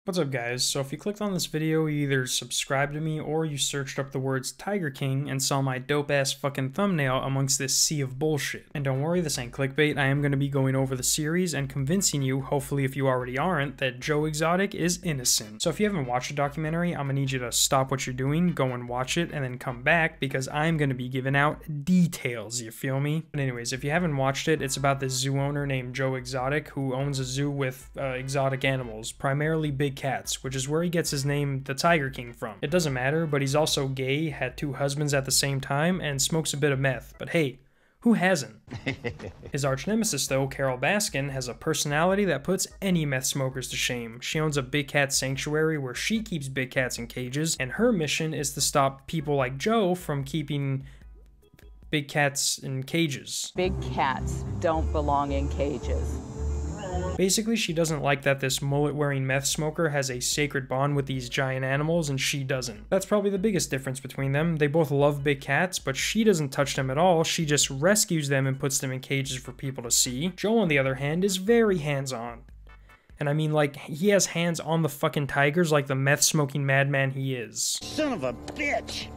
What's up guys, so if you clicked on this video, you either subscribed to me or you searched up the words Tiger King and saw my dope ass fucking thumbnail amongst this sea of bullshit. And don't worry, this ain't clickbait, I am going to be going over the series and convincing you, hopefully if you already aren't, that Joe Exotic is innocent. So if you haven't watched the documentary, I'm going to need you to stop what you're doing, go and watch it, and then come back because I'm going to be giving out details, you feel me? But anyways, if you haven't watched it, it's about this zoo owner named Joe Exotic who owns a zoo with exotic animals, primarily big cats, which is where he gets his name, the Tiger King, from. It doesn't matter, but he's also gay, had 2 husbands at the same time, and smokes a bit of meth. But hey, who hasn't? His arch nemesis, though, CAROLE Baskin, has a personality that puts any meth smokers to shame. She owns a big cat sanctuary where she keeps big cats in cages, and her mission is to stop people like Joe from keeping big cats in cages. Big cats don't belong in cages. Basically, she doesn't like that this mullet-wearing meth smoker has a sacred bond with these giant animals and she doesn't. That's probably the biggest difference between them. They both love big cats, but she doesn't touch them at all. She just rescues them and puts them in cages for people to see. Joe, on the other hand, is very hands-on. And I mean, like, he has hands on the fucking tigers like the meth-smoking madman he is. Son of a bitch!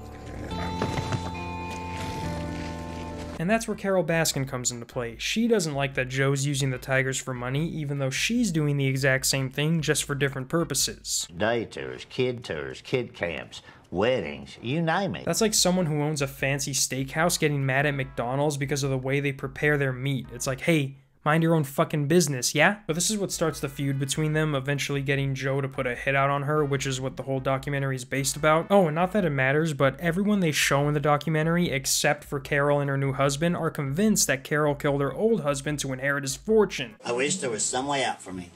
And that's where CAROLE Baskin comes into play. She doesn't like that Joe's using the tigers for money, even though she's doing the exact same thing, just for different purposes. Day tours, kid camps, weddings, you name it. That's like someone who owns a fancy steakhouse getting mad at McDonald's because of the way they prepare their meat. It's like, hey, mind your own fucking business, yeah? But this is what starts the feud between them, eventually getting Joe to put a hit out on her, which is what the whole documentary is based about. Oh, and not that it matters, but everyone they show in the documentary, except for CAROLE and her new husband, are convinced that CAROLE killed her old husband to inherit his fortune. I wish there was some way out for me.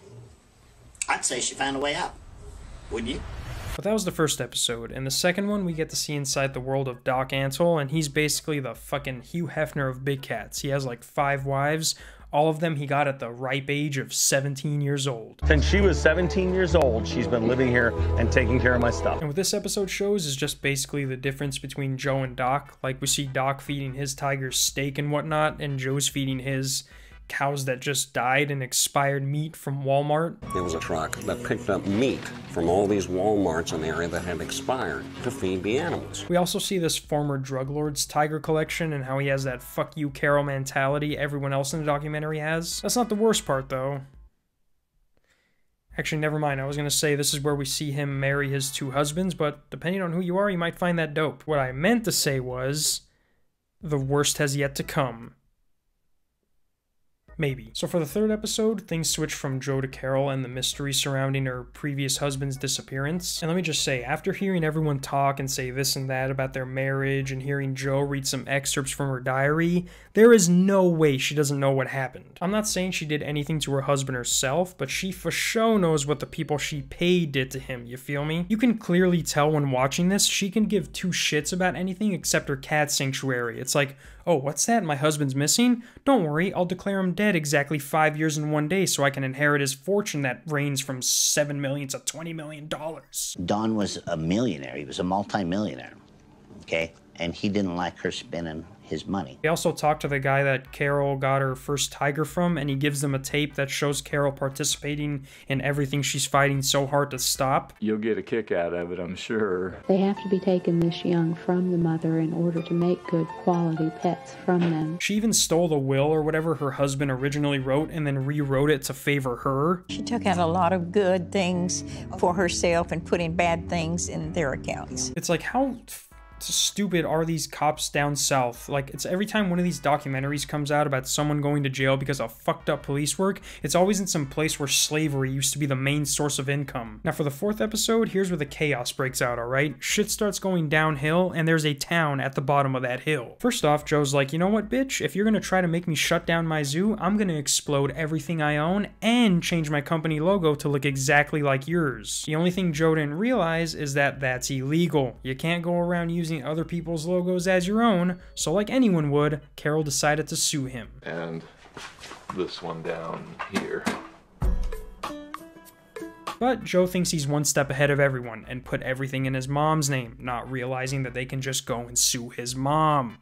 I'd say she found a way out. Wouldn't you? But that was the first episode. In the second one, we get to see inside the world of Doc Antle, and he's basically the fucking Hugh Hefner of big cats. He has like 5 wives. All of them he got at the ripe age of 17 years old. Since she was 17 years old, she's been living here and taking care of my stuff. And what this episode shows is just basically the difference between Joe and Doc. Like, we see Doc feeding his tigers steak and whatnot, and Joe's feeding his cows that just died and expired meat from Walmart. There was a truck that picked up meat from all these Walmarts in the area that had expired to feed the animals. We also see this former drug lord's tiger collection and how he has that fuck you Carol mentality everyone else in the documentary has. That's not the worst part though. Actually, never mind. I was going to say this is where we see him marry his 2 husbands, but depending on who you are, you might find that dope. What I meant to say was, the worst has yet to come. Maybe. So for the 3rd episode, things switch from Joe to CAROLE and the mystery surrounding her previous husband's disappearance. And let me just say, after hearing everyone talk and say this and that about their marriage and hearing Joe read some excerpts from her diary, there is no way she doesn't know what happened. I'm not saying she did anything to her husband herself, but she for sure knows what the people she paid did to him, you feel me? You can clearly tell when watching this, she can give 2 shits about anything except her cat sanctuary. It's like, oh, what's that? My husband's missing? Don't worry, I'll declare him dead exactly 5 years and 1 day so I can inherit his fortune that ranges from $7 million to $20 million. Don was a millionaire. He was a multi-millionaire, okay? And he didn't like her spending his money. They also talked to the guy that CAROLE got her first tiger from, and he gives them a tape that shows CAROLE participating in everything she's fighting so hard to stop. You'll get a kick out of it, I'm sure. They have to be taken this young from the mother in order to make good quality pets from them. She even stole the will or whatever her husband originally wrote and then rewrote it to favor her. She took out a lot of good things for herself and put in bad things in their accounts. It's like, how stupid are these cops down south? Like, it's every time one of these documentaries comes out about someone going to jail because of fucked up police work, it's always in some place where slavery used to be the main source of income. Now for the 4th episode, here's where the chaos breaks out, alright? Shit starts going downhill and there's a town at the bottom of that hill. First off, Joe's like, you know what, bitch? If you're gonna try to make me shut down my zoo, I'm gonna explode everything I own and change my company logo to look exactly like yours. The only thing Joe didn't realize is that that's illegal. You can't go around using other people's logos as your own, so like anyone would, CAROLE decided to sue him. And this one down here. But Joe thinks he's one step ahead of everyone and put everything in his mom's name, not realizing that they can just go and sue his mom.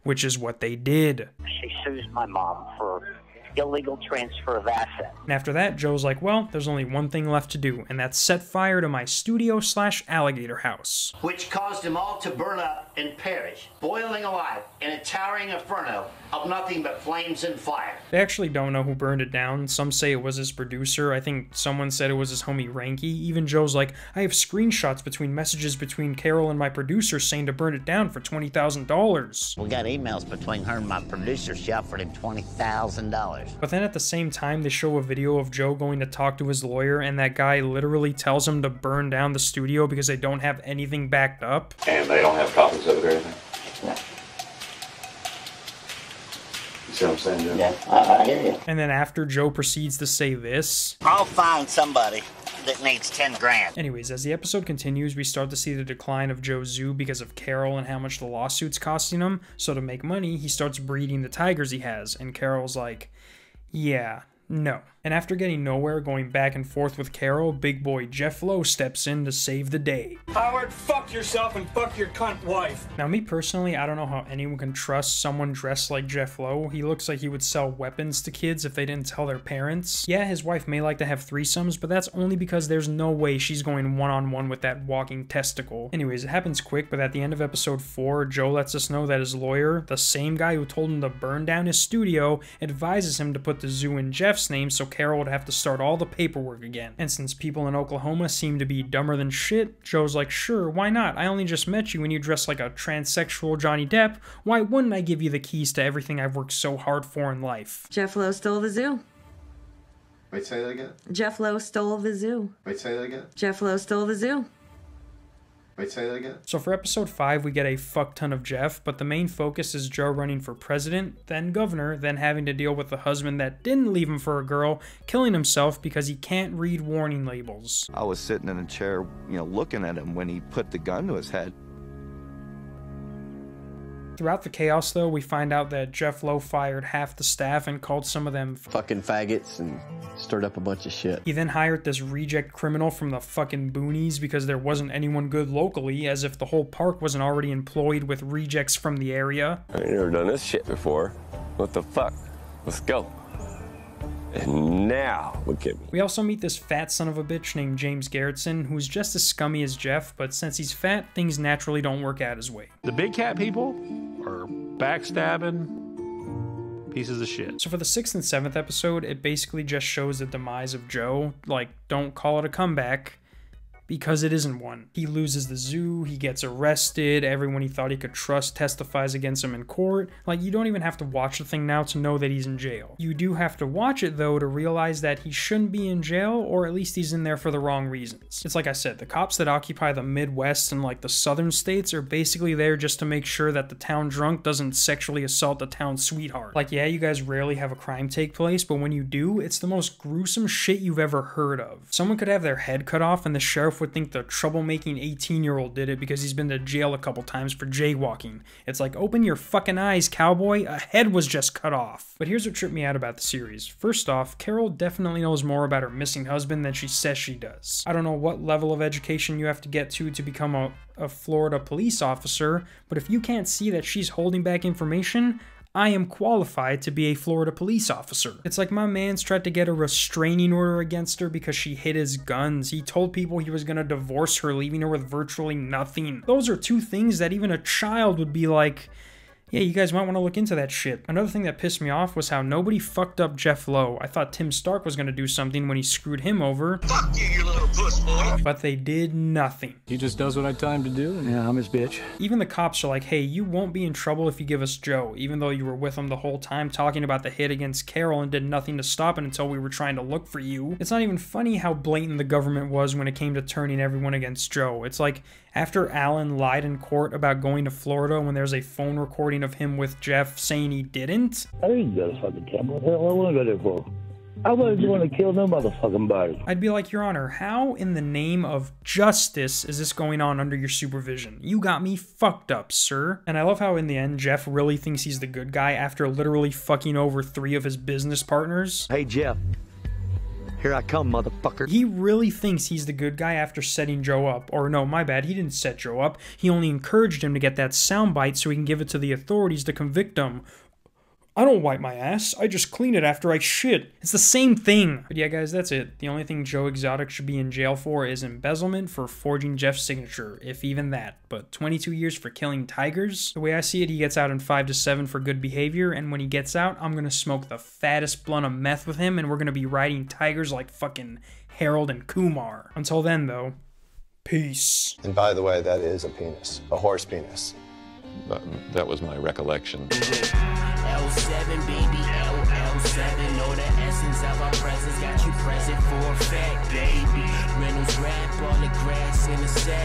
Which is what they did. She sues my mom for illegal transfer of assets. And after that, Joe's like, well, there's only one thing left to do, and that's set fire to my studio/alligator house. Which caused them all to burn up and perish, boiling alive in a towering inferno of nothing but flames and fire. They actually don't know who burned it down. Some say it was his producer. I think someone said it was his homie Ranky. Even Joe's like, I have screenshots between messages between Carol and my producer saying to burn it down for $20,000. We got emails between her and my producer. She offered him $20,000. But then at the same time, they show a video of Joe going to talk to his lawyer, and that guy literally tells him to burn down the studio because they don't have anything backed up. And they don't have copies of it or anything? No. You see what I'm saying, Joe? Yeah, I hear you. And then after, Joe proceeds to say this. I'll find somebody that needs 10 grand. Anyways, as the episode continues, we start to see the decline of Joe's zoo because of Carol and how much the lawsuit's costing him. So to make money, he starts breeding the tigers he has, and Carol's like, yeah, no. And after getting nowhere, going back and forth with Carol, big boy Jeff Lowe steps in to save the day. Howard, fuck yourself and fuck your cunt wife. Now, me personally, I don't know how anyone can trust someone dressed like Jeff Lowe. He looks like he would sell weapons to kids if they didn't tell their parents. Yeah, his wife may like to have threesomes, but that's only because there's no way she's going one-on-one with that walking testicle. Anyways, it happens quick, but at the end of episode 4, Joe lets us know that his lawyer, the same guy who told him to burn down his studio, advises him to put the zoo in Jeff's name so Carol would have to start all the paperwork again. And since people in Oklahoma seem to be dumber than shit, Joe's like, sure, why not? I only just met you when you dress like a transsexual Johnny Depp. Why wouldn't I give you the keys to everything I've worked so hard for in life? Jeff Lowe stole the zoo. Wait, say that again? Jeff Lowe stole the zoo. Wait, say that again? Jeff Lowe stole the zoo. Wait, say that again? So for episode 5, we get a fuck ton of Jeff, but the main focus is Joe running for president, then governor, then having to deal with the husband that didn't leave him for a girl, killing himself because he can't read warning labels. I was sitting in a chair, looking at him when he put the gun to his head. Throughout the chaos, though, we find out that Jeff Lowe fired half the staff and called some of them fucking faggots and stirred up a bunch of shit. He then hired this reject criminal from the fucking boonies because there wasn't anyone good locally, as if the whole park wasn't already employed with rejects from the area. I ain't never done this shit before. What the fuck? Let's go. And now, look at me. We also meet this fat son of a bitch named James Garretson, who's just as scummy as Jeff, but since he's fat, things naturally don't work out his way. The big cat people are backstabbing pieces of shit. So for the 6th and 7th episode, it basically just shows the demise of Joe. Like, don't call it a comeback, because it isn't one. He loses the zoo, he gets arrested, everyone he thought he could trust testifies against him in court. Like, you don't even have to watch the thing now to know that he's in jail. You do have to watch it, though, to realize that he shouldn't be in jail, or at least he's in there for the wrong reasons. It's like I said, the cops that occupy the Midwest and, like, the southern states are basically there just to make sure that the town drunk doesn't sexually assault the town sweetheart. Like, yeah, you guys rarely have a crime take place, but when you do, it's the most gruesome shit you've ever heard of. Someone could have their head cut off and the sheriff would think the troublemaking 18-year-old did it because he's been to jail a couple times for jaywalking. It's like, open your fucking eyes, cowboy. A head was just cut off. But here's what tripped me out about the series. First off, Carol definitely knows more about her missing husband than she says she does. I don't know what level of education you have to get to become a Florida police officer, but if you can't see that she's holding back information, I am qualified to be a Florida police officer. It's like my man's tried to get a restraining order against her because she hid his guns. He told people he was gonna divorce her, leaving her with virtually nothing. Those are two things that even a child would be like, yeah, you guys might want to look into that shit. Another thing that pissed me off was how nobody fucked up Jeff Lowe. I thought Tim Stark was going to do something when he screwed him over. Fuck you little puss boy. But they did nothing. He just does what I tell him to do, and yeah, I'm his bitch. Even the cops are like, hey, you won't be in trouble if you give us Joe, even though you were with him the whole time talking about the hit against Carol and did nothing to stop it until we were trying to look for you. It's not even funny how blatant the government was when it came to turning everyone against Joe. It's like, after Alan lied in court about going to Florida when there's a phone recording of him with Jeff saying he didn't. I didn't go to fucking camp. What the hell I want to go there for? I wasn't going to kill no motherfucking body. I'd be like, Your Honor, how in the name of justice is this going on under your supervision? You got me fucked up, sir. And I love how in the end, Jeff really thinks he's the good guy after literally fucking over 3 of his business partners. Hey, Jeff. Here I come, motherfucker. He really thinks he's the good guy after setting Joe up. Or no, my bad, he didn't set Joe up. He only encouraged him to get that soundbite so he can give it to the authorities to convict him. I don't wipe my ass, I just clean it after I shit. It's the same thing. But yeah, guys, that's it. The only thing Joe Exotic should be in jail for is embezzlement for forging Jeff's signature, if even that. But 22 years for killing tigers? The way I see it, he gets out in 5 to 7 for good behavior, and when he gets out, I'm gonna smoke the fattest blunt of meth with him, and we're gonna be riding tigers like fucking Harold and Kumar. Until then, though, peace. And by the way, that is a penis, a horse penis. That was my recollection. L7, baby, LL7. Know the essence of our presence. Got you present for a fact, baby. Reynolds rap on the grass in the sack.